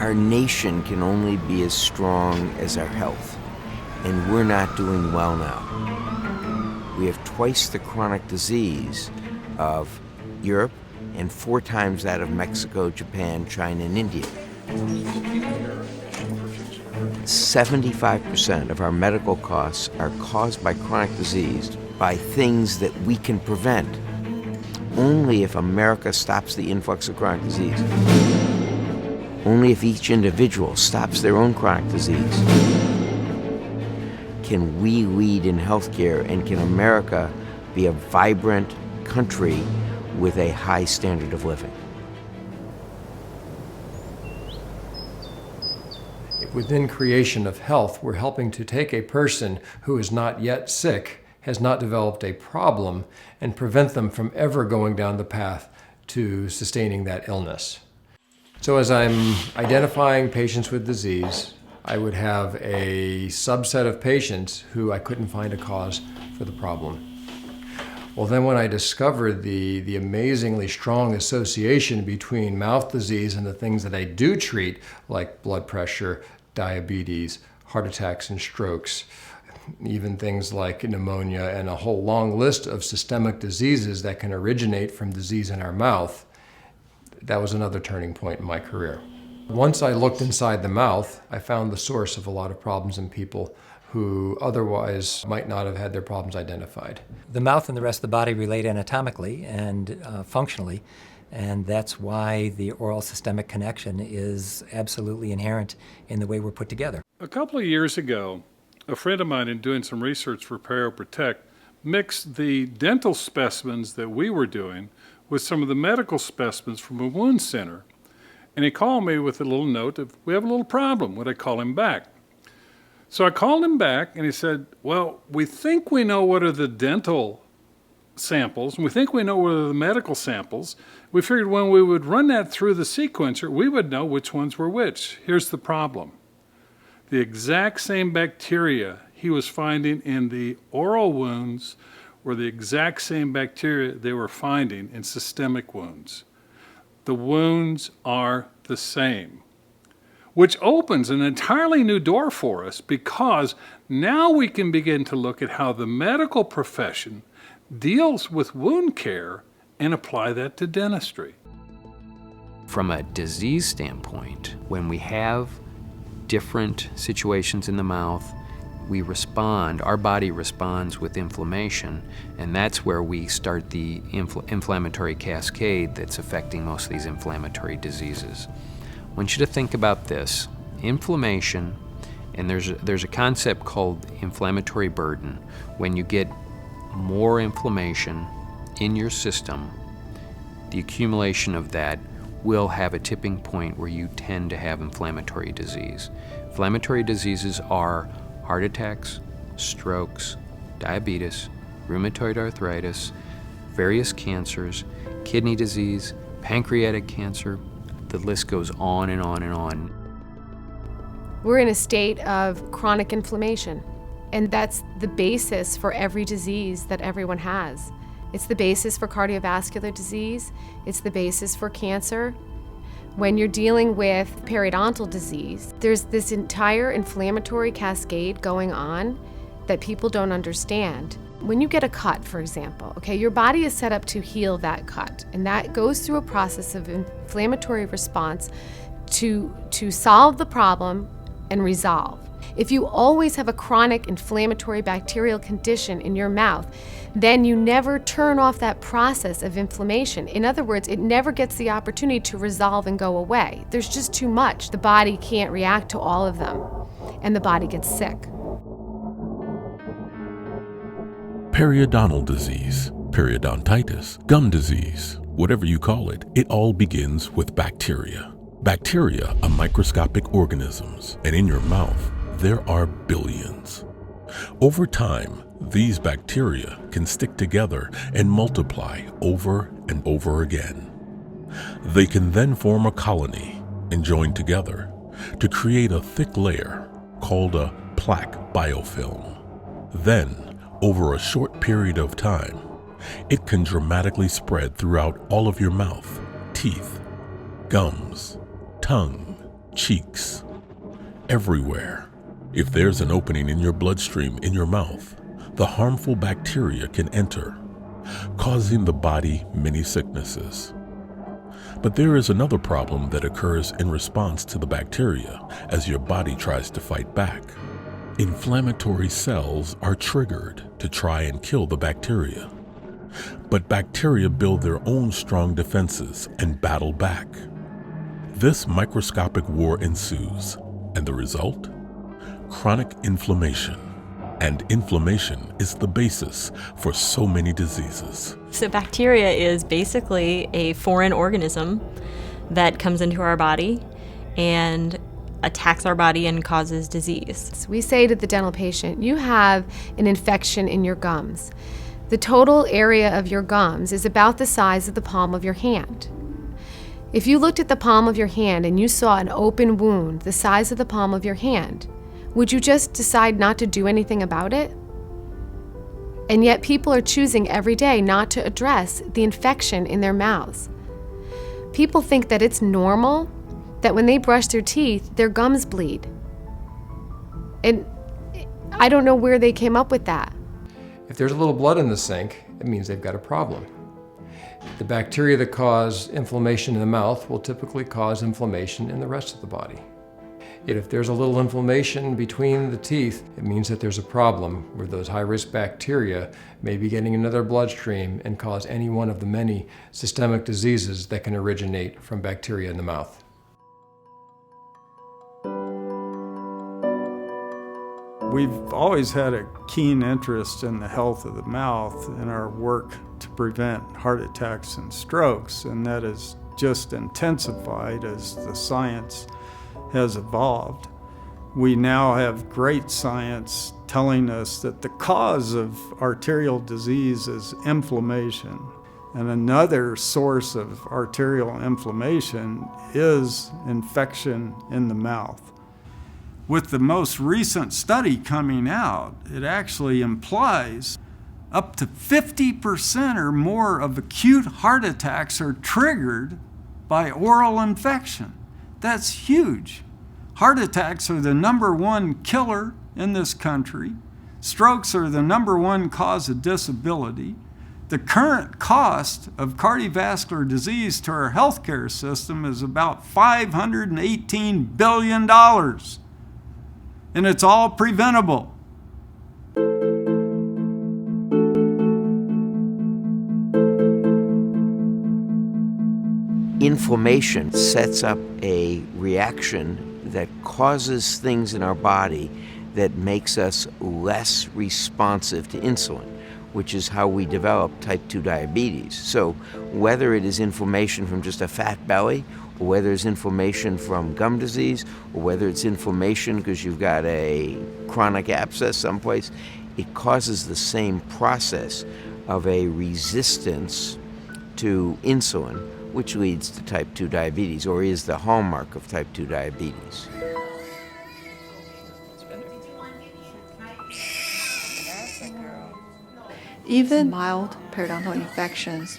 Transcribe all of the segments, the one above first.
Our nation can only be as strong as our health, and we're not doing well now. We have twice the chronic disease of Europe and 4 times that of Mexico, Japan, China, and India. 75% of our medical costs are caused by chronic disease by things that we can prevent. Only if America stops the influx of chronic disease. Only if each individual stops their own chronic disease can we lead in healthcare, and can America be a vibrant country with a high standard of living. Within creation of health, we're helping to take a person who is not yet sick, has not developed a problem, and prevent them from ever going down the path to sustaining that illness. So as I'm identifying patients with disease, I would have a subset of patients who I couldn't find a cause for the problem. Well, then when I discovered the amazingly strong association between mouth disease and the things that I do treat, like blood pressure, diabetes, heart attacks and strokes, even things like pneumonia, and a whole long list of systemic diseases that can originate from disease in our mouth, that was another turning point in my career. Once I looked inside the mouth, I found the source of a lot of problems in people who otherwise might not have had their problems identified. The mouth and the rest of the body relate anatomically and functionally, and that's why the oral systemic connection is absolutely inherent in the way we're put together. A couple of years ago, a friend of mine, in doing some research for PerioProtect, mixed the dental specimens that we were doing with some of the medical specimens from a wound center. And he called me with a little note of, we have a little problem, would I call him back? So I called him back and he said, well, we think we know what are the dental samples and we think we know what are the medical samples. We figured when we would run that through the sequencer, we would know which ones were which. Here's the problem. The exact same bacteria he was finding in the oral wounds were the exact same bacteria they were finding in systemic wounds. The wounds are the same, which opens an entirely new door for us, because now we can begin to look at how the medical profession deals with wound care and apply that to dentistry. From a disease standpoint, when we have different situations in the mouth, we respond, our body responds with inflammation, and that's where we start the inflammatory cascade that's affecting most of these inflammatory diseases. I want you to think about this. Inflammation, and there's a concept called inflammatory burden. When you get more inflammation in your system, the accumulation of that will have a tipping point where you tend to have inflammatory disease. Inflammatory diseases are heart attacks, strokes, diabetes, rheumatoid arthritis, various cancers, kidney disease, pancreatic cancer. The list goes on and on and on. We're in a state of chronic inflammation, and that's the basis for every disease that everyone has. It's the basis for cardiovascular disease. It's the basis for cancer. When you're dealing with periodontal disease, there's this entire inflammatory cascade going on that people don't understand. When you get a cut, for example, okay, your body is set up to heal that cut, and that goes through a process of inflammatory response to solve the problem and resolve. If you always have a chronic inflammatory bacterial condition in your mouth, then you never turn off that process of inflammation. In other words, it never gets the opportunity to resolve and go away. There's just too much. The body can't react to all of them, and the body gets sick. Periodontal disease, periodontitis, gum disease, whatever you call it, it all begins with bacteria. Bacteria are microscopic organisms, and in your mouth, there are billions. Over time, these bacteria can stick together and multiply over and over again. They can then form a colony and join together to create a thick layer called a plaque biofilm. Then, over a short period of time, it can dramatically spread throughout all of your mouth, teeth, gums, tongue, cheeks, everywhere. If there's an opening in your bloodstream in your mouth, the harmful bacteria can enter, causing the body many sicknesses. But there is another problem that occurs in response to the bacteria as your body tries to fight back. Inflammatory cells are triggered to try and kill the bacteria. But bacteria build their own strong defenses and battle back. This microscopic war ensues, and the result? Chronic inflammation. And inflammation is the basis for so many diseases. So bacteria is basically a foreign organism that comes into our body and attacks our body and causes disease. So we say to the dental patient, you have an infection in your gums. The total area of your gums is about the size of the palm of your hand. If you looked at the palm of your hand and you saw an open wound the size of the palm of your hand, would you just decide not to do anything about it? And yet people are choosing every day not to address the infection in their mouths. People think that it's normal that when they brush their teeth, their gums bleed. And I don't know where they came up with that. If there's a little blood in the sink, it means they've got a problem. The bacteria that cause inflammation in the mouth will typically cause inflammation in the rest of the body. Yet if there's a little inflammation between the teeth, it means that there's a problem where those high-risk bacteria may be getting into their bloodstream and cause any one of the many systemic diseases that can originate from bacteria in the mouth. We've always had a keen interest in the health of the mouth in our work to prevent heart attacks and strokes, and that has just intensified as the science has evolved. We now have great science telling us that the cause of arterial disease is inflammation. And another source of arterial inflammation is infection in the mouth. With the most recent study coming out, it actually implies up to 50% or more of acute heart attacks are triggered by oral infection. That's huge. Heart attacks are the #1 killer in this country. Strokes are the #1 cause of disability. The current cost of cardiovascular disease to our healthcare system is about $518 billion. And it's all preventable. Inflammation sets up a reaction that causes things in our body that makes us less responsive to insulin, which is how we develop type 2 diabetes. So whether it is inflammation from just a fat belly, or whether it's inflammation from gum disease, or whether it's inflammation because you've got a chronic abscess someplace, it causes the same process of a resistance to insulin, which leads to type 2 diabetes, or is the hallmark of type 2 diabetes. Even mild periodontal infections,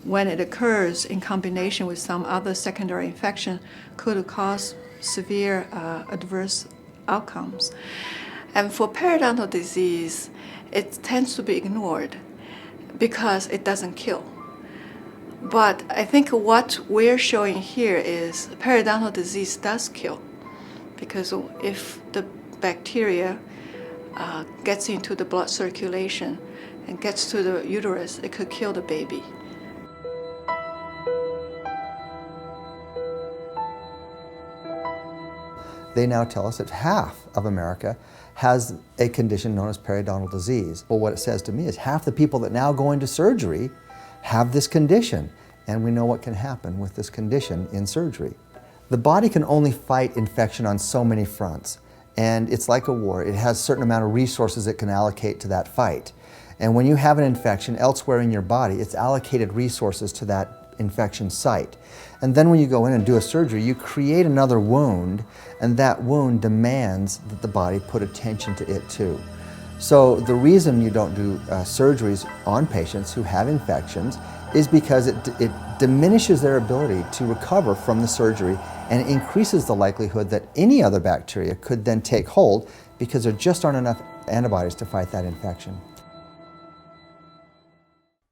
when it occurs in combination with some other secondary infection, could cause severe adverse outcomes. And for periodontal disease, it tends to be ignored because it doesn't kill. But I think what we're showing here is periodontal disease does kill, because if the bacteria gets into the blood circulation and gets to the uterus, it could kill the baby. They now tell us that half of America has a condition known as periodontal disease. Well, what it says to me is half the people that now go into surgery have this condition, and we know what can happen with this condition in surgery. The body can only fight infection on so many fronts, and it's like a war. It has a certain amount of resources it can allocate to that fight. And when you have an infection elsewhere in your body, it's allocated resources to that infection site. And then when you go in and do a surgery, you create another wound, and that wound demands that the body put attention to it too. So the reason you don't do surgeries on patients who have infections is because it diminishes their ability to recover from the surgery and increases the likelihood that any other bacteria could then take hold because there just aren't enough antibodies to fight that infection.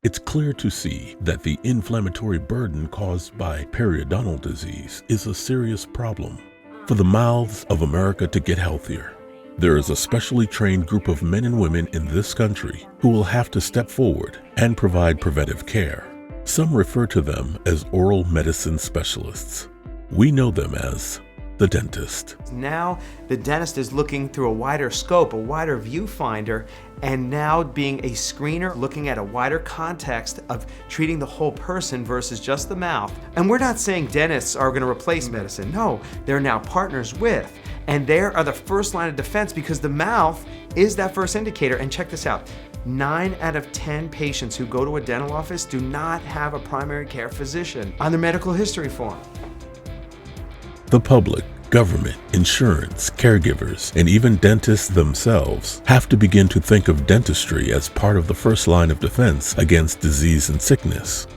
It's clear to see that the inflammatory burden caused by periodontal disease is a serious problem. For the mouths of America to get healthier, there is a specially trained group of men and women in this country who will have to step forward and provide preventive care. Some refer to them as oral medicine specialists. We know them as the dentist. Now the dentist is looking through a wider scope, a wider viewfinder, and now being a screener, looking at a wider context of treating the whole person versus just the mouth. And we're not saying dentists are going to replace medicine. No, they're now partners with. And they are the first line of defense because the mouth is that first indicator. And check this out. 9 out of 10 patients who go to a dental office do not have a primary care physician on their medical history form. The public, government, insurance, caregivers, and even dentists themselves have to begin to think of dentistry as part of the first line of defense against disease and sickness.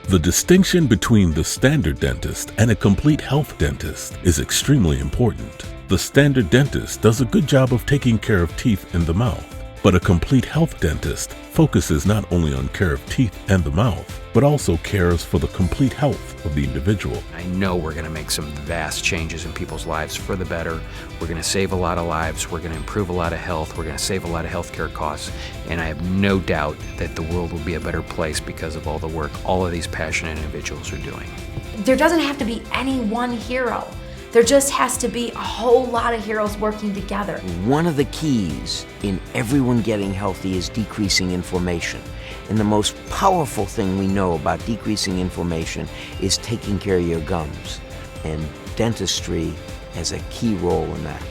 The distinction between the standard dentist and a complete health dentist is extremely important. The standard dentist does a good job of taking care of teeth and the mouth, but a complete health dentist focuses not only on care of teeth and the mouth, but also cares for the complete health of the individual. I know we're going to make some vast changes in people's lives for the better. We're going to save a lot of lives. We're going to improve a lot of health. We're going to save a lot of healthcare costs. And I have no doubt that the world will be a better place because of all the work all of these passionate individuals are doing. There doesn't have to be any one hero. There just has to be a whole lot of heroes working together. One of the keys in everyone getting healthy is decreasing inflammation. And the most powerful thing we know about decreasing inflammation is taking care of your gums. And dentistry has a key role in that.